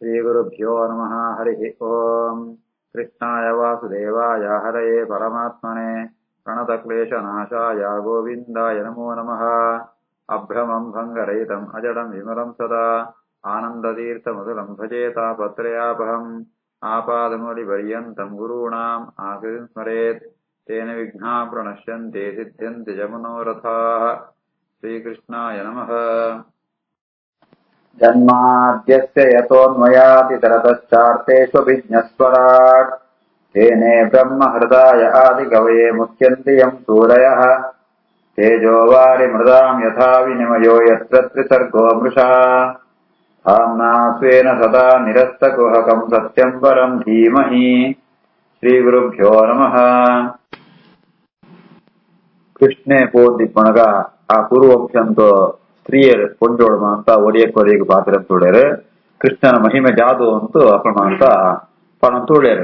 श्रीगुरुभ्यो नमः। हरिः ओम्। कृष्णाय वासुदेवाय हरये परमात्मने प्रणतक्लेशनाशाय गोविन्दाय नमो नमः। अभ्रमम् भङ्गरहितम् अजडम् विमलम् सदा आनन्दतीर्थमधुरम् भजेतापत्रयापहम् आपादमौलिपर्यन्तम् गुरूणाम् आकृतिम् स्मरेत् तेन विघ्नाः प्रणश्यन्ति सिद्ध्यन्ति च मनोरथाः। श्रीकृष्णाय नमः। जन्माद्यस्य यतोऽन्वयातितरतश्चार्तेष्वभिज्ञस्वराट् तेने ब्रह्महृदाय आदिकवये मुह्यन्ति यम् सूरयः तेजो वारिमृदाम् यथा विनिमयो यत्र त्रिसर्गो मृषा धाम्ना स्वेन सदा निरस्तकुहकम् सत्यम् परम् धीमहि। श्रीगुरुभ्यो नमः। ಕೃಷ್ಣೆ ಪೋದಿಪ್ಪಣಗ ಆ ಪೂರ್ವವಂಶಂತ ಸ್ತ್ರೀಯರು ಕೊಂಡೋಳಮ ಅಂತ ಒಡೆಯಕ್ಕೆ ಪಾತ್ರ ತೋಳ್ಯಾರ. ಕೃಷ್ಣನ ಮಹಿಮೆ ಜಾದು ಅಂತ ಅಪಣ ಅಂತ ಪಣ ತೋಳ್ಯಾರ.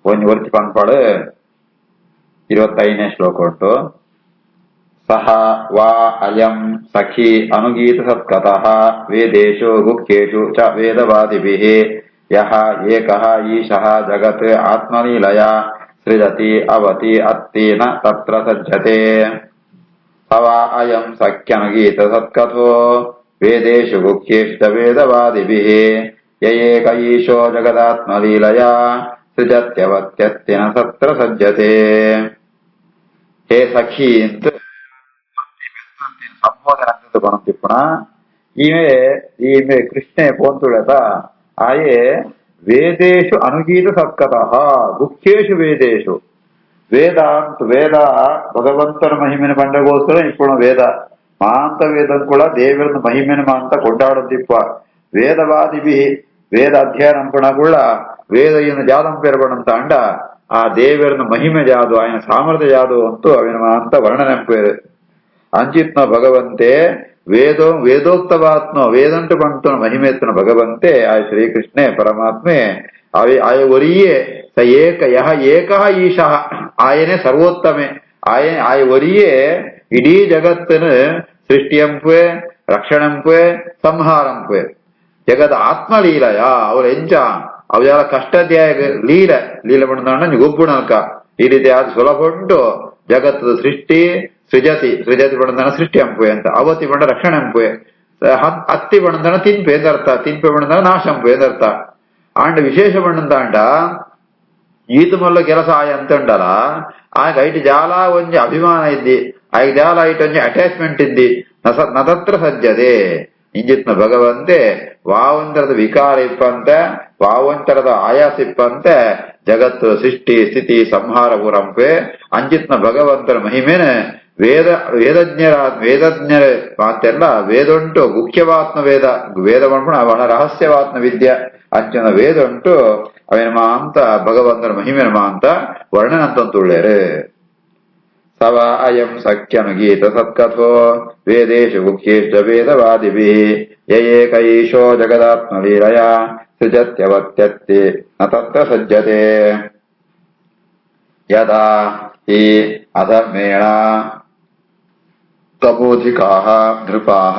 ಒಂದು ವರ್ಷ ಪಣಪಾಡು 25ನೇ ಶ್ಲೋಕ ಉಂಟು. ಸಹ ವಾ ಅಯಂ ಸಖಿ ಅನುಗೀತ ಸತ್ಕತಃ ವೇದೇಶು ಗುಖ್ಯೇಶು ಚ ವೇದವಾದಿಭಿಃ ಯಃ ಏಕಃ ಈಶಃ ಜಗತ್ ಆತ್ಮಲೀಲಯ ಸೃಜತಿ ಅವತಿ ಅತ್ತೀನ ತತ್ರ ಸಜ್ಜತೆ. ಸವ ಅಯಂ ಸಖ್ಯನುಗೀತ ಸತ್ಕಥೋ ವೇದೇಶು ಗುಖ್ಯೇಶು ಚ ವೇದವಾದಿಭಿಃ ಯ ಏಕ ಈಶೋ ಜಗದಾತ್ಮಲೀಲಯ ಸೃಜತ್ಯವತ್ಯತ್ತಿನ ತತ್ರ ಸಜ್ಜತೆ. ಹೇ ಸಖಿ ಅಂತ ಸಂಬೋಧನ ಬಣತಿಪ್ಪಣ ಈಮೆ ಕೃಷ್ಣೆ ಪೋಂತುಳತ ಆಯೆ ವೇದೇಶು ಅನುಗೀತ ಸತ್ಕತಃ ಗುಖ್ಯೇಶು ವೇದೇಶು ವೇದ ಅಂತ ವೇದ ಭಗವಂತನ ಮಹಿಮೆನ ಬಂಡಗೋಸ್ಕರ ఇప్పుడు ವೇದ ಮಾಂತ ವೇದ ಕೂಡ ದೇವರನ್ನ ಮಹಿಮೆನ ಮಾಂತ ಕೊಂಡಾಡುತ್ತಿಪ್ಪ. ವೇದವಾದಿಭಿ ವೇದ ಅಧ್ಯಯನ ಕೂಡ ವೇದ ಏನು ಜಾದಂ ಪೇರ್ಬಣಂತ ಅಂಡ ಆ ದೇವರನ್ನ ಮಹಿಮೆ ಜಾದು ఆయన ಸಾಮರ್ಥ್ಯ ಜಾದು ಅಂತೂ ಅವಿನ ಮಾಂತ ವರ್ಣನೆಂಪೇರು ಅಂಚಿತ್ನ ಭಗವಂತೆ ವೇದೋಕ್ತವಾತ್ಮ ವೇದಂಟು ಬಂತು ಮಹಿಮೆತ್ನ ಭಗವಂತೆ ಆ ಶ್ರೀಕೃಷ್ಣೇ ಪರಮಾತ್ಮೆ ಆಯ ಒರಿಯೇ ಸ ಏಕ ಯಹ ಏಕಃ ಈಶಃ ಆಯನೇ ಸರ್ವೋತ್ತಮೆ ಆಯ ಒರಿಯೇ ಇಡೀ ಜಗತ್ತನ ಸೃಷ್ಟಿಯಂಪೆ ರಕ್ಷಣಂಪೆ ಸಂಹಾರಂಪೆ ಜಗದ ಆತ್ಮಲೀಲಯ ಅವ್ರ ಎಂಚ ಅವೆಲ್ಲ ಕಷ್ಟದ್ಯಾಯ ಲೀಲ ಬಂದ ಗೊಬ್ಬುಣಕ ಈ ರೀತಿ ಅದು ಸುಲಭ ಉಂಟು. ಜಗತ್ತದ ಸೃಷ್ಟಿ ಸೃಜತಿ ಬಣ್ಣದನ ಸೃಷ್ಟಿ ಅಂಪೆ ಅಂತ ಅವತಿ ಬಣ್ಣ ರಕ್ಷಣೆ ಅಂಪೆ ಅತ್ತಿ ಬಣ್ಣದನ ತಿನ್ಪೆ ಎಂದರ್ಥ ತಿನ್ಪೆ ಬಣ್ಣದನ ನಾಶ ಅಂಪೆ ಎಂದರ್ಥ ಆಂಡ ವಿಶೇಷ ಬಣ್ಣದ ಅಂಡ ಈತ ಮಲ್ಲ ಕೆಲಸ ಆಯ ಅಂತ ಉಂಡಲ್ಲ ಆಗ ಐಟ್ ಜಾಲ ಒಂಜಿ ಅಭಿಮಾನ ಇದ್ದಿ ಆಗ ಜಾಲ ಐಟ್ ಒಂಜಿ ಅಟ್ಯಾಚ್ಮೆಂಟ್ ಇದ್ದಿ ನತತ್ರ ಸಜ್ಜದೆ ಇಂಜಿತ್ನ ಭಗವಂತೆ ವಾವಂತರದ ವಿಕಾರ ಇಪ್ಪಂತೆ ವಾವಂತರದ ಆಯಾಸ ಇಪ್ಪಂತೆ ಜಗತ್ತು ಸೃಷ್ಟಿ ಸ್ಥಿತಿ ಸಂಹಾರ ಊರಂಪೆ ಅಂಜಿತ್ನ ಭಗವಂತನ ಮಹಿಮೆನ ವೇದಜ್ಞರ ಮಾತೆಲ್ಲ ವೇದುಂಟು ಮುಖ್ಯವಾತ್ಮ ವೇದ ಮಾಡ್ಕೊಂಡು ಅವನ ರಹಸ್ಯವಾತ್ಮ ವಿದ್ಯೆ ಅಂಚನ ವೇದುಂಟು ಅವೇನ ಮಾ ಅಂತ ಭಗವಂತನ ಮಹಿಮೆನ ಮಾ ಅಂತ ವರ್ಣನಂತಂತುಳ್ಳೇರು. ಸವ ಅಯಂ ಸಖ್ಯನುಗೀತ ಸತ್ಕಥೋ ವೇದೇಶು ಮುಖ್ಯೇಶ್ಚ ವೇದವಾದಿಭಿಃ ಯ ಏಕ ಈಶೋ ಜಗದಾತ್ಮಲೀಲಯ ಸೃಜತ್ಯವತ್ಯತ್ತಿ ನ ತತ್ರ ಸಜ್ಜತೆ. ಯದಾ ಹಿ ಅಧರ್ಮೇಣ ತಪೋಧಿಕಾಃ ನೃಪಾಃ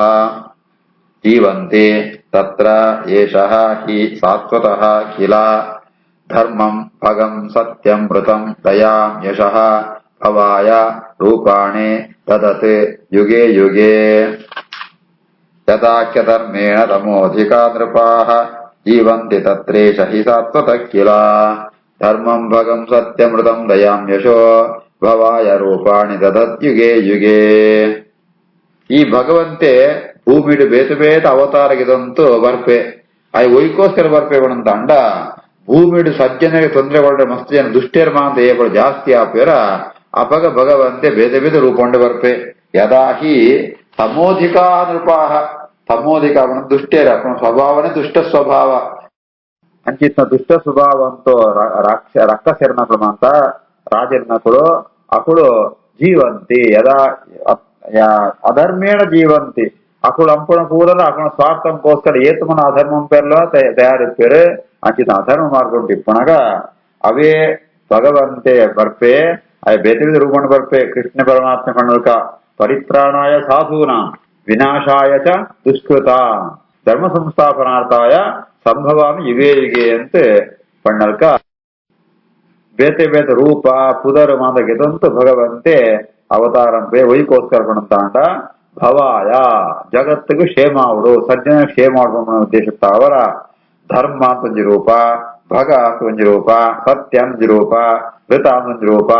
ಜೀವಂತೆ ತತ್ರ ಏಷಃ ಹಿ ಸಾತ್ವತಃ ಕಿಲ ಧರ್ಮಂ ಭಗಂ ಸತ್ಯಂ ಮೃತಂ ದಯಾಂ ಯಶಃ ಭವಾಯ ರೂಪಾಣಿ ದದತ್ ಯುಗೆ ಯುಗೆ. ಯದಾಖ್ಯಧರ್ಮೇಣ ತಮೋಧಿಕಾ ನೃಪಾಃ ಜೀವಂತಿ ತತ್ರೇಷ ಹಿ ಸಾತ್ವತಃ ಕಿಲ ಧರ್ಮಂ ಭಗಂ ಸತ್ಯಮೃತಂ ದಯಾಂ ಯಶೋ ಭವಾಯ ರೂಪಾಣಿ ದದತ್ ಯುಗೆ ಯುಗೆ. ಈ ಭಗವಂತೆ ಭೂಮಿಡು ಬೇತ ಅವತಾರಗಿದಂತೂ ಬರ್ಪೆ ಅಯ್ಯ ಒಯ್ಕೋಸ್ಕರ ಬರ್ಪೆ ಬಣಂತ ಅಂಡ ಭೂಮಿಡು ಸಜ್ಜನಿಗೆ ತೊಂದರೆಗೊಂಡ್ರೆ ಮಸ್ತ್ ಜನ ದುಷ್ಟೇರ್ ಮಾಂತ ಏಗಳು ಜಾಸ್ತಿ ಆಪೇರ ಅಪಗ ಭಗವಂತೆ ಬೇದ ರೂಪೊಂಡು ಬರ್ಪೆ. ಯದಾಹಿ ತಮೋಧಿಕಾ ನೃಪಾಹ ತಮೋಧಿಕ ಅವನ ದುಷ್ಟೇರ ಅವನ ಸ್ವಭಾವನೇ ದುಷ್ಟ ಸ್ವಭಾವ ಅಂಚಿತ್ನ ದುಷ್ಟ ಸ್ವಭಾವ ಅಂತೂ ರಕ್ಕಸೆರ್ನಕಳು ಮಾಂತ ರಾಜರ್ನಕಳು ಅಕಳು ಜೀವಂತಿ ಯದಾ ಅಧರ್ಮೇಣ ಜೀವಂತಿ ಅಕಳು ಅಂಪಣ ಕೂಡಲ ಅಕಣ ಸ್ವಾರ್ಥಂಕೋಸ್ಕರ ಏತುಮನ ಅಧರ್ಮಂ ಪೇರ್ಲ ತಯಾರಿಪ್ಪೇರು ಅಂಚಿನ ಅಧರ್ಮ ಮಾಡ್ಕೊಂಡು ಇಪ್ಪಣಗ ಅವೇ ಭಗವಂತೆ ಬರ್ಪೆ ಅವು ಬೇತೆ ರೂಪಂಡು ಬರ್ಪೆ. ಕೃಷ್ಣ ಪರಮಾತ್ಮ ಕಣ್ಣುಕ ಪರಿತ್ರಾಣಾಯ ಸಾಧೂನಾಂ ವಿನಾಶಾಯ ಚ ದುಷ್ಕೃತ ಧರ್ಮ ಸಂಸ್ಥಾಪನಾರ್ಥಾಯ ಸಂಭವಾಮಿ ಯುಗೇ ಯುಗೇ ಅಂತ ಪಣ್ಣಲ್ಕ ಬೇತೆ ಬೇತೆ ರೂಪ ಪುದರ್ ಮಾತ ಗೆದಂತು ಭಗವಂತೆ ಅವತಾರಂಪೆ ವೈಕೋಸ್ಕರ ಪಣಂತಾಂಡ ಭವಾಯ ಜಗತ್ತಿಗೆ ಕ್ಷೇಮ ಅವಡು ಸಜ್ಜನ ಕ್ಷೇಮ ಮಾಡುವ ಉದ್ದೇಶಿತ ಅವರ ಧರ್ಮ ಅಂತ ಒಂಜಿ ರೂಪ ಭಗ ಅಂತ ಒಂಜಿ ರೂಪ ಸತ್ಯ ಒಂಜಿ ರೂಪ ಋತ ಒಂಜಿ ರೂಪ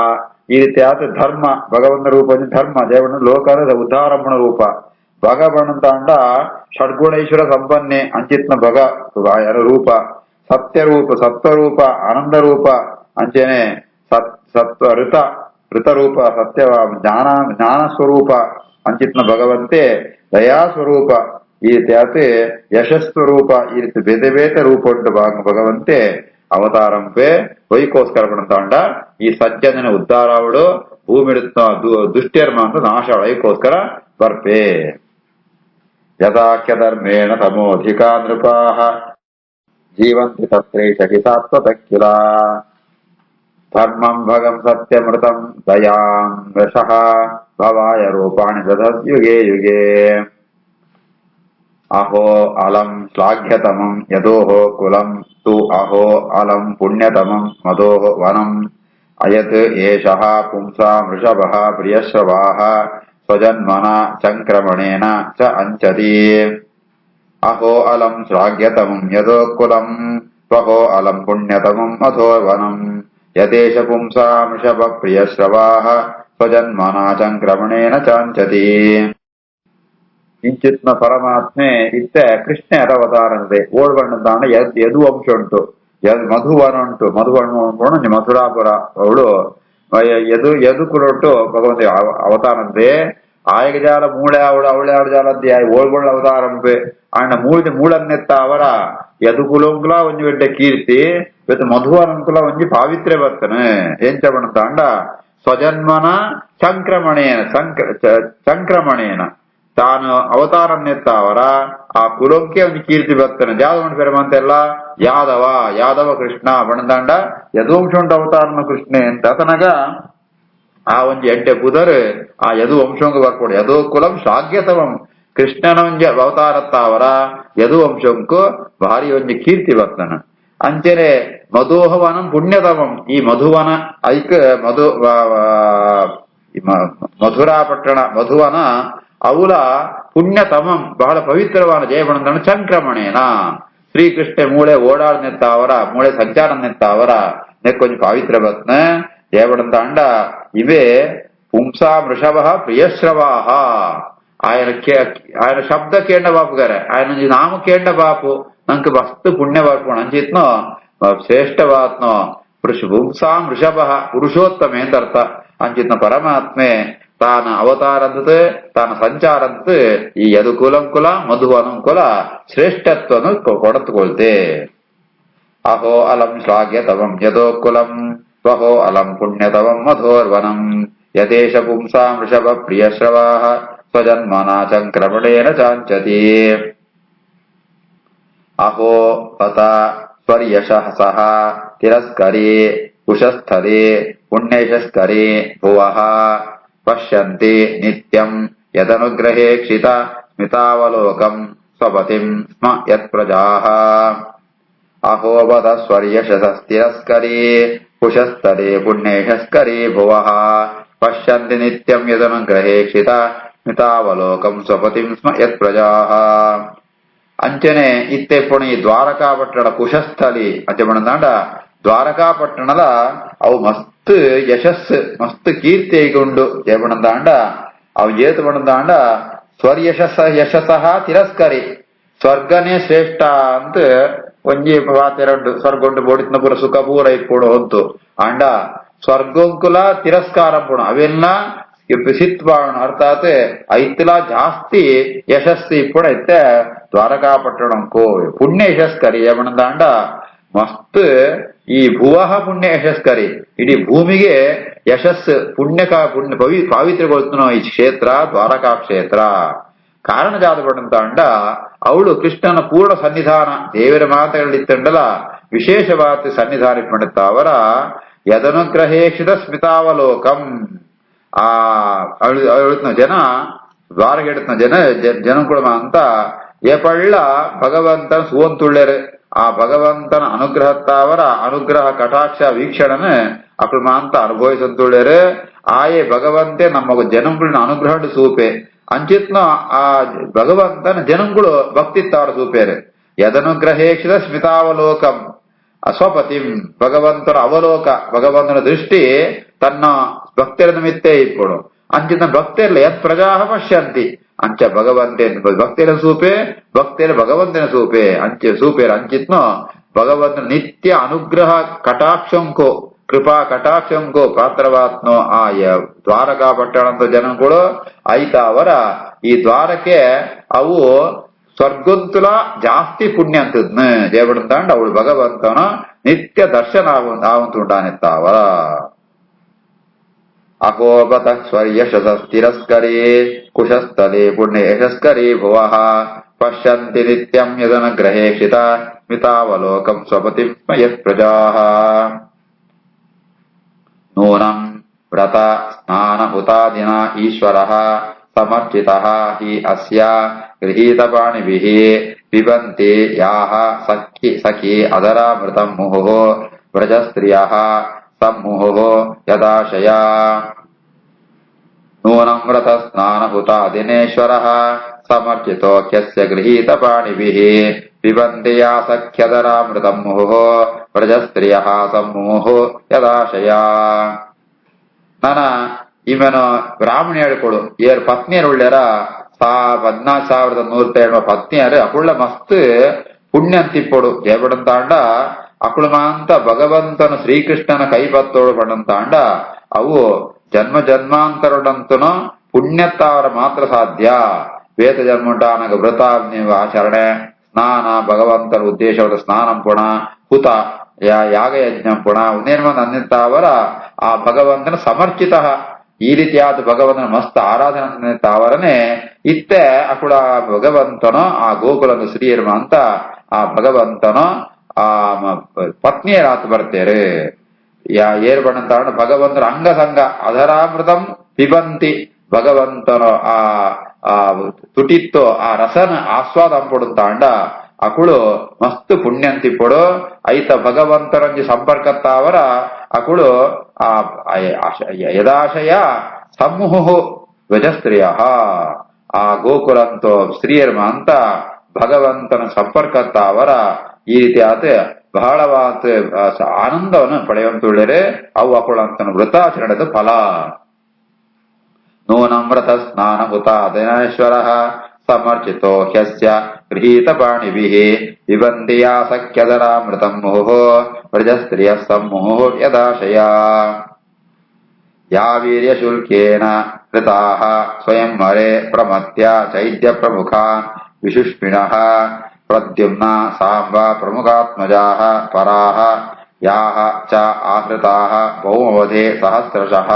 ಈ ರೀತಿ ಆದ ಧರ್ಮ ಭಗವಂತ ರೂಪ ಒಂಜಿ ಧರ್ಮ ದೇವನ ಲೋಕದ ಉದ್ಧಾರಂಭಣ ರೂಪ ಭಗ ಪಣಂತಾಂಡ ಷಡ್ಗುಣೇಶ್ವರ ಸಂಪನ್ನೆ ಅಂಚಿತ್ನ ಭಗ ರೂಪ ಸತ್ಯರೂಪ ಸತ್ವರೂಪ ಆನಂದ ರೂಪ ಅಂಚೆನೆ ಸತ್ವ ಋತರೂಪ ಸತ್ಯ ಜ್ಞಾನ ಸ್ವರೂಪ ಅಂಚಿತ್ನ ಭಗವಂತೆ ದಯಾ ಸ್ವರೂಪ ಈ ರೀತಿ ಯಶಸ್ವರೂಪ ಈ ರೀತಿ ಬೇತೆ ಬೇತೆ ರೂಪ ಉಂಟು ಭಗವಂತೆ ಅವತಾರಂಪೆ ವೈಕೋಸ್ಕರ ಪಣಂತಾಂಡ ಈ ಸಜ್ಜನ ಉದ್ಧಾರ ಅವಡು ಭೂಮಿ ದುಷ್ಟ್ಯರ್ಮ ಅಂತ ನಾಶ ವೈಕೋಸ್ಕರ ಬರ್ಪೆ ಯಥಾಖ್ಯ ಧರ್ಮೇಣ ತಮೋಧಿಕಾ ನೃಪಾಃ ಜೀವಂತಿ ತತ್ರೈಷ ಹಿ ಸಾತ್ವತಃ ಧರ್ಮಂ ಭಗಂ ಸತ್ಯಮೃತಂ ದಯಾಂ ಯಶಃ ಭವಾಯ ರೂಪಾಣಿ ದದದ್ಯುಗೇ ಯುಗೇ ಅಹೋ ಅಲಂ ಶ್ಲಾಘ್ಯತಮಂ ಯದೋಃ ಕುಲಂ ತು ಅಹೋ ಅಲಂ ಪುಣ್ಯತಮಂ ಮದೋಃ ವನಂ ಅಯತ್ ಏಷಃ ಪುಂಸಾಂ ವೃಷಭಃ ಪ್ರಿಯಶ್ರವಾಃ ಸ್ವಜನ್ಮನ ಸಂಕ್ರಮಣೇನ ಚ ಅಂಚತಿ ಅಹೋ ಅಲಂ ಶ್ಲಾಘ್ಯತಮಂ ಯದೋಃ ಕುಲಂ ತ್ವಹೋ ಅಲಂ ಪುಣ್ಯತಮಂ ಮಧೋ ವನಂ ಯದೇಶ ಪುಂಸಾಂ ವೃಷಭ ಪ್ರಿಯಶ್ರವಾಃ ಸ್ವಜನ್ಮನ ಸಂಕ್ರಮಣೇನ ಚಾಂಚತಿ ಇಂಚಿತ್ನ ಪರಮಾತ್ಮೆ ಇತ್ತ ಕೃಷ್ಣ ಅವತಾರನದೆ ಓಡ್ ಬಣ್ಣದಾಂಡ ಯದು ಅಂಶ ಉಂಟು ಮಧುವನ ಉಂಟು ಮಧುವನ ಮಥುರಾಪುರ ಅವಳು ಯದು ಕುಲೊಟ್ಟು ಭಗವಂತ ಅವತಾರನದೆ ಆಯಗಜಾಲ ಮೂಳೆ ಅವಳು ಅವಳೆ ಅವಳಜಾಲದ್ದೆ ಓಳ್ಗೊಳ್ಳ ಅವತಾರಂಪೆ ಆಂಡ ಮೂಳನ್ನೆತ್ತ ಅವರ ಯದು ಕುಲಂಕುಲ ಒಂಜಿ ಬೆಡ್ಡ ಕೀರ್ತಿ ಇವತ್ತು ಮಧುವನಂಕುಲ ಒಂಜಿ ಪಾವಿತ್ರ್ಯ ಬರ್ತನೆ ಎಂಚ ಬಣ್ಣದಾಂಡ ಸ್ವಜನ್ಮನ ಸಂಕ್ರಮಣೇನ ತಾನು ಅವತಾರನ್ನೆತ್ತ ಅವರ ಆ ಕುಲಂಕೆ ಒಂದು ಕೀರ್ತಿ ಬರ್ತಾನೆ ಯಾದವ ಪೆರಮಂತೆಲ್ಲ ಯಾದವ ಕೃಷ್ಣ ಬಣದಾಂಡ ಯದುವಂಶ ಅವತಾರನ ಕೃಷ್ಣ ಅಂತ ತನಗ ಆ ಒಂಜಿ ಎಡ್ಡೆ ಬುಧರ್ ಆ ಯದು ವಂಶಂಗ ಬರ್ಕೊಡು ಯದು ಕುಲಂ ಶ್ಲಾಘ್ಯತವಂ ಕೃಷ್ಣನ ಒಂಜಿ ಅವತಾರತ್ತ ಅವರ ಯದು ವಂಶಂಕು ಭಾರಿ ಒಂಜಿ ಕೀರ್ತಿ ಬರ್ತಾನ ಅಂಚೆನೆ ಮಧೋಹವನಂ ಪುಣ್ಯತಮಂ ಈ ಮಧುವನ ಐಕ್ ಮಧುರಾಪಟ್ಟಣ ಮಧುವನ ಅವಳ ಪುಣ್ಯತಮಂ ಬಹಳ ಪವಿತ್ರವಾದ ಜಯಬಣಂದನ ಸಂಕ್ರಮಣೇನ ಶ್ರೀಕೃಷ್ಣ ಮೂಳೆ ಓಡಾಡ್ನೆತ್ತ ಅವರ ಮೂಳೆ ಸಂಚಾರನೆತ್ತ ಅವರ ನೆಕ್ಕೊಂಜಿ ಪಾವಿತ್ರ ಬತ್ನ ಜಯಬಣಂದ ಅಂಡ ಇವೇ ಪುಂಸಾ ವೃಷಭ ಪ್ರಿಯಶ್ರವಾಹ ఆయన ಶಬ್ದ ಕೇಂಡ ಬಾಪು ಗರೆ ఆయన ನಾಮ ಕೇಂಡ ಬಾಪು ನಂಗೆ ಮಸ್ತ್ ಪುಣ್ಯ ಬಾಪು ಅಂಚಿತ್ನೋ ಶ್ರೇಷ್ಠವಾತ್ನೋ ಪುಂಸಾಂ ವೃಷಭ ಪುರುಷೋತ್ತಮ ಎಂದ ಅರ್ಥ ಅಂಚಿತ್ನ ಪರಮಾತ್ಮೆ ತಾನ ಅವತಾರಂತ ತಾನ ಸಂಚಾರಂತ ಈ ಯದು ಕುಲಂಕುಲ ಮಧುವನಂಕುಲ ಶ್ರೇಷ್ಠತ್ವನು ಕೊಡತುಕೊಳ್ತೆ ಅಹೋ ಅಲಂ ಶ್ಲಾಘ್ಯತವಂ ಯದೋ ಕುಲಂ ಸ್ವಹೋ ಅಲಂ ಪುಣ್ಯತವಂ ಮಧೋರ್ವನಂ ಯದೇಶ ಪುಂಸಾಂ ವೃಷಭ ಪ್ರಿಯಶ್ರವಾಃ ಸ್ವಜನ್ಮನ ಸಂಕ್ರಮಣೇನ ಚಾಂಚತಿ ಅಹೋ ತತ ಸ್ವರ್ಯಶಃ ಸಹ ತಿರಸ್ಕರಿ ಕುಶಸ್ಥಲೆ ಪುಣ್ಯಶಸ್ಕರಿ ಭುವಃ ಪಶ್ಯಂತಿ ನಿತ್ಯಂ ಯದನುಗ್ರಹೇ ಕ್ಷಿತ ಸ್ಮಿತಾವಲೋಕಂ ಸ್ವಪತಿಂ ಸ್ಮ ಯತ್ಪ್ರಜಾಃ ಅಹೋ ವದ ಸ್ವರ್ಯಶಸ್ತಿರಸ್ಕರಿ ಕುಶಸ್ಥಲೆ ಪುಣ್ಯಶಸ್ಕರಿ ಭುವಃ ಪಶ್ಯಂತಿ ನಿತ್ಯಂ ಯದನುಗ್ರಹೇ ಕ್ಷಿತ ಸ್ಮಿತಾವಲೋಕಂ ಸ್ವಪತಿಂ ಸ್ಮ ಯತ್ಪ್ರಜಾಃ ಅಂಚನೆ ಇತ್ತೆ ಪುಣಿ ದ್ವಾರಕಾಪಟ್ಟಣ ಕುಶಸ್ಥಲಿ ಅಂಚೆ ಬಣ್ಣದಾಂಡ ದ್ವಾರಕಾಪಟ್ಟಣದ ಅವು ಮಸ್ತ್ ಯಶಸ್ಸು ಮಸ್ತ್ ಕೀರ್ತಿ ಐಗುಂಡು ಜಯಬಣದಾಂಡ ಅವು ಏತು ಬಣದಾಂಡ ಯಶಸ್ಸಹ ತಿರಸ್ಕರಿ ಸ್ವರ್ಗನೇ ಶ್ರೇಷ್ಠ ಅಂತ ಒಂಜಿ ಪಾತೆರಡು ಸ್ವರ್ಗ ಉಂಟು ಬೋಡಿತ್ನ ಪೂರ ಸುಖ ಪೂರ ಇಪ್ಪುಡು ಹೊತ್ತು ಅಂಡ ಸ್ವರ್ಗಂಕುಲ ತಿರಸ್ಕಾರ ಪುಣ ಅವೆಲ್ಲ ಸಿತ್ವಾಣ ಅರ್ಥಾತ್ ಐತ್ಲ ಜಾಸ್ತಿ ಯಶಸ್ಸು ಇಪ್ಪುಡ ಐತೆ ದ್ವಾರಕಾಪಟ್ಟಣಂಕು ಪುಣ್ಯ ಯಶಸ್ಕರಿ ಜಯಬಣದಾಂಡ ಮಸ್ತ್ ಈ ಭುವಃ ಪುಣ್ಯ ಯಶಸ್ಕರಿ ಇಡೀ ಭೂಮಿಗೆ ಯಶಸ್ಸು ಪಾವಿತ್ರ್ಯಗೊಳ್ತನೋ ಈ ಕ್ಷೇತ್ರ ದ್ವಾರಕಾ ಕ್ಷೇತ್ರ ಕಾರಣ ಜಾತಪಟ್ಟಂತ ಅಂಡ ಅವಳು ಕೃಷ್ಣನ ಪೂರ್ಣ ಸನ್ನಿಧಾನ ದೇವರ ಮಾತುಗಳಿತ್ತಂಡಲ ವಿಶೇಷವಾದ ಸನ್ನಿಧಾನ ಪಡುತ್ತ ಅವರ ಯದನುಗ್ರಹೇಕ್ಷಿತ ಸ್ಮಿತಾವಲೋಕಂ ಅವಳು ಜನ ದ್ವಾರಗೆಡ್ತನ ಜನಕುಳಮ ಅಂತ ಎಪಳ್ಳ ಭಗವಂತನ ಸುವಂತುಳ್ಳರು ಆ ಭಗವಂತನ ಅನುಗ್ರಹತ್ತಾವರ ಅನುಗ್ರಹ ಕಟಾಕ್ಷ ವೀಕ್ಷಣನ ಅಕಳು ಮಾಂತ ಅನುಭವಿಸಂತುಳ್ಳರು ಆಯೆ ಭಗವಂತೆ ನಮ್ಮ ಜನಗಳನ್ನ ಅನುಗ್ರಹ ಸೂಪೆ ಅಂಚಿತ್ನ ಆ ಭಗವಂತನ ಜನಗಳು ಭಕ್ತಿತ್ತಾವರ ಸೂಪೇರು ಯದನುಗ್ರಹೇಕ್ಷಿತ ಸ್ಮಿತಾವಲೋಕಂ ಸ್ವಪತಿಂ ಭಗವಂತನ ಅವಲೋಕ ಭಗವಂತನ ದೃಷ್ಟಿ ತನ್ನ ಭಕ್ತರ ನಿಮಿತ್ತೇ ಇಪ್ಪಡು ಅಂಚಿನ ಭಕ್ತರ್ಲ ಯತ್ ಪ್ರಜಾಹ ಪಶ್ಯಂತಿ ಅಂಚ ಭಗವಂತೇನ್ ಭಕ್ತಿರ ಸೂಪೆ ಭಕ್ತಿರ ಭಗವಂತನ ಸೂಪೆ ಅಂಚೆ ಸೂಪೇರ ಅಂಚಿತ್ನ ಭಗವಂತನ ನಿತ್ಯ ಅನುಗ್ರಹ ಕಟಾಕ್ಷಂಕೋ ಕೃಪಾ ಕಟಾಕ್ಷಂಕೋ ಪಾತ್ರವಾತ್ನೋ ಆ ದ್ವಾರಕಾ ಪಟ್ಟಣದ ಜನಗಳು ಆಯ್ತ ಅವರ ಈ ದ್ವಾರಕ್ಕೆ ಅವು ಸ್ವರ್ಗಂತುಲ ಜಾಸ್ತಿ ಪುಣ್ಯ ಅಂತದ್ನ ದೇವಡಂತಾಂಡ ಅವಳು ಭಗವಂತನ ನಿತ್ಯ ದರ್ಶನ ಆವಂತುಂಟಾನೆತ್ತಾವರ ಅಕೋಪತ ಸ್ವರ್ಯಶಸ್ತಿರಸ್ಕರೇ ಕುಶಸ್ಥಲೆ ಪುಣ್ಯ ಯಶಸ್ಕರೇ ಭುವಃ ಪಶ್ಯಂತಿ ನಿತ್ಯಂ ಯದನುಗ್ರಹೇಕ್ಷಿತ ಮಿತಾವಲೋಕಂ ಸ್ವಪತಿಂ ಯತ್ ಪ್ರಜಾಃ ನೂನಂ ವ್ರತ ಸ್ನಾನ ಹುತಾದಿನ ಈಶ್ವರಃ ಸಮರ್ಚಿತಃ ಹಿ ಅಸ್ಯ ಗೃಹೀತಪಾಣಿಭಿಃ ಪಿಬಂತಿ ಯಾಃ ಸಖಿ ಅದರಾಮೃತಂ ಮುಹುಃ ವ್ರಜಸ್ತ್ರಿಯಃ सम्मुहुः यदाशया नूनं व्रत स्नानहुतादिनेश्वरः समर्चितो ह्यस्य गृहीतपाणिभिः पिबन्ति या सख्यदरामृतं मुहुः व्रजस्त्रियः सम्मुहुः यदाशया ನನ ಇವನು ಬ್ರಾಹ್ಮಣ ಹೇಳ್ಕೊಡು ಏರ್ ಪತ್ನಿಯರು ಉಳ್ಳ್ಯಾರ 14,107 ಪತ್ನಿಯರು ಅಕುಳ್ಳ ಮಸ್ತ್ ಪುಣ್ಯ ಅಂತಿಪ್ಪೊಡು ಜಯಪಡಂತಾಂಡ ಅಕುಳಮಾಂತ ಭಗವಂತನು ಶ್ರೀಕೃಷ್ಣನ ಕೈಪತ್ತೋಡು ಪಡಂತಾಂಡ ಅವು ಜನ್ಮ ಜನ್ಮಾಂತರಡಂತನು ಪುಣ್ಯತ್ತಾವರ ಮಾತ್ರ ಸಾಧ್ಯ ವೇದ ಜನ್ಮುಂಟಾನಗ ವ್ರತಾಗ್ನಿ ಆಚರಣೆ ಸ್ನಾನ ಭಗವಂತನ ಉದ್ದೇಶವಾದ ಸ್ನಾನಂ ಪುಣ ಹುತ ಯಾಗಯಜ್ಞಂ ಪುಣ ಉನ್ನೇರ್ಮಂದ ಅನ್ನಿತ್ತಾವರ ಆ ಭಗವಂತನ ಸಮರ್ಚಿತ ಈ ರೀತಿಯಾದ ಭಗವಂತನ ಮಸ್ತ್ ಆರಾಧನೆ ತಾವರನೆ ಇತ್ತೆ ಅಕುಳ ಭಗವಂತನು ಆ ಗೋಕುಲದ ಶ್ರೀಯರ್ಮ ಅಂತ ಆ ಭಗವಂತನು ಆ ಪತ್ನಿಯರಾತ್ ಬರ್ತೇರೆ ಏರ್ ಬಣ್ಣಂತ ಭಗವಂತನ ಅಂಗಸಂಗ ಅಧರಾಮೃತಂ ಪಿಬಂತಿ ಭಗವಂತನ ಆ ತುಟಿತ್ತು ಆ ರಸನ ಆಸ್ವಾದ ಅಂಪಡುತ್ತಾಂಡ ಅಕುಳು ಮಸ್ತ್ ಪುಣ್ಯ ಅಂತಿಪ್ಪಡು ಐತ ಭಗವಂತರಂಜಿ ಸಂಪರ್ಕತ್ತಾವರ ಅಕುಳು ಆ ಯದಾಶಯ ಸಮೂಹು ಧ್ವಜಸ್ತ್ರೀಯ ಆ ಗೋಕುಲಂತೋ ಸ್ತ್ರೀಯರ್ಮ ಅಂತ ಭಗವಂತನ ಸಂಪರ್ಕತ್ತಾವರ ಈ ರೀತಿಯಾದ ಬಹಳವಾದ ಆನಂದವನ್ನು ಪಡೆಯುವಂತುಳ್ಳರೆ ಅವು ಅಕುಳಂತನ ವೃತಾಚರಣೆದ ಫಲ ನೂನಂ ವ್ರತ ಸ್ನಾನ ಹುತಾದಿನೇಶ್ವರಃ ಸಮರ್ಚಿತೋ ಹ್ಯಸ್ಯ ಗೃಹೀತಪಾಣಿಭಿಃ ಪಿಬಂತಿ ಯಾ ಸಖ್ಯದರಾಮೃತಂ ಮುಹುಃ ವ್ರಜಸ್ತ್ರಿಯಃ ಸಮ್ಮುಹುಃ ಯದಾಶಯಾ ಯಾ ವೀರ್ಯಶುಲ್ಕೇನ ಕೃತಾಃ ಸ್ವಯಂವರೆ ಪ್ರಮತ್ಯ ಚೈದ್ಯ ಪ್ರಮುಖಾನ್ ವಿಶುಷ್ಮಿಣಃ ಪ್ರದ್ಯುಮ್ನ ಸಾಂಬ ಪ್ರಮುಖಾತ್ಮಜಾಃ ಪರಾಃ ಯಾಃ ಚ ಆಹೃತಾಃ ಭೌಮವಧೆ ಸಹಸ್ರಶಃ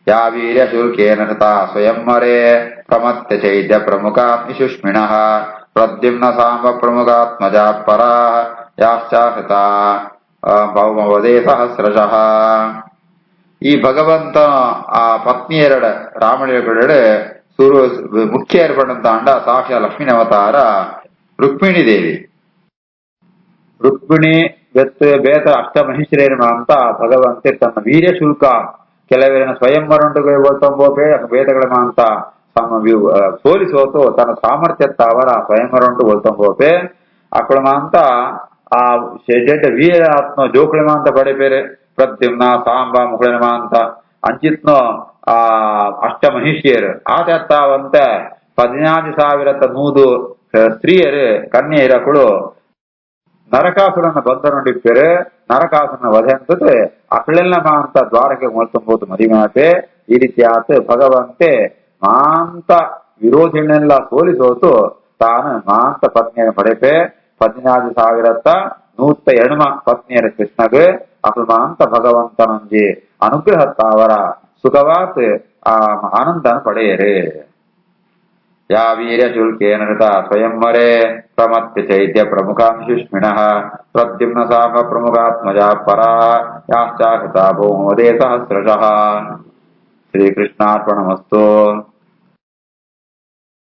ಯಾ ವೀರ್ಯಶುಲ್ಕೇನ ಕೃತಾ ಸ್ವಯಂವರೆ ಪ್ರಮತ್ಯ ಚೈದ್ಯ ಪ್ರಮುಖಾನ್ ವಿಶುಷ್ಮಿಣಃ ಪ್ರದ್ಯುಮ್ನ ಸಾಂಬ ಪ್ರಮುಖಾತ್ಮಜಾಃ ಪರಾಃ ಯಾಶ್ಚ ಕೃತಾ ಭೌಮವಧೆ ಸಹಸ್ರಶಃ ಈ ಭಗವಂತ ಆ ಪತ್ನಿಯರಡ ರಾಮಣಿಯರಡೆ ಸುರು ಮುಖ್ಯ ಏರ್ಪಡಂತಾಂಡ ಸಾಕ್ಷಾ ಲಕ್ಷ್ಮೀ ಅವತಾರ ರುಕ್ಮಿಣಿ ದೇವಿ ರುಕ್ಮಿಣಿ ಬೇತ ಅಷ್ಟಮಹಿಶ್ರೇಣ ಅಂತ ಭಗವಂತೆ ತನ್ನ ವೀರ್ಯ ಶುಲ್ಕ ಕೆಲವರಿನ ಸ್ವಯಂವರುಂಡು ಒತ್ತಂಬೋಪೆ ಬೇದಗಳ ಅಂತ ತಮ್ಮ ಸೋಲಿಸೋತು ತನ್ನ ಸಾಮರ್ಥ್ಯತ್ತಾವರ ಸ್ವಯಂವರುಂಡು ಒತ್ತಂಬೋಪೆ ಅಕಳಮ ಅಂತ ಆ ಶೆಡ್ಡ ವೀರ ಆತ್ಮ ಜೋಕಳಿಮ ಅಂತ ಪಡೆಬೇರೆ ಪ್ರದ್ಯುಮ್ನ ಸಾಂಬ ಮುಕಳಿಮ ಅಂತ ಅಂಚಿತ್ನೋ ಆ ಅಷ್ಟಮಹಿಷಿಯರು ಆತತ್ತಾವಂತ 14,100 ಸ್ತ್ರೀಯರು ಕನ್ಯೆಯರಕಳು ನರಕಾಸುರನ ಬಂಧನೊಂಡಿಪ್ಪೇರು ನರಕಾಸುರನ ವಧೆ ಅಂತದೆ ಅಕಳೆಲ್ಲ ಮಾಂತ ದ್ವಾರಕ್ಕೆ ಮೊಲ್ತಂಬೋದು ಮದಿಮಾತೆ ಈ ರೀತಿ ಆತ ಭಗವಂತೆ ಮಾಂತ ವಿರೋಧಿನೆಲ್ಲ ಸೋಲಿಸೋತು ತಾನು ಮಾಂತ ಪತ್ನಿಯರ ಪಡೆಪೆ 14,102 ಪತ್ನಿಯರ ಕೃಷ್ಣಗೆ ಅಕಳು ಮಾಂತ ಭಗವಂತನಂಜಿ ಅನುಗ್ರಹತ್ತಾವರ ಸುಖವಾತ್ ಆ ಆನಂದನ ಪಡೆಯರೆ ಯಾ ವೀರ್ಯ ಶುಲ್ಕೇನ ಕೃತಾ ಸ್ವಯಂವರೆ ಪ್ರಮತ್ಯ ಚೈತ್ಯ ಪ್ರಮುಖಾನ್ ಶುಷ್ಮಿಣಃ ಪ್ರದ್ಯುಮ್ನ ಸಾಂಬ ಪ್ರಮುಖಾತ್ಮಜಾಃ ಪರಾಃ ಯಾಶ್ಚ ಕೃತಾ ಭೌಮವಧೆ ಸಹಸ್ರಶಃ ಶ್ರೀಕೃಷ್ಣಾರ್ಪಣಮಸ್ತು.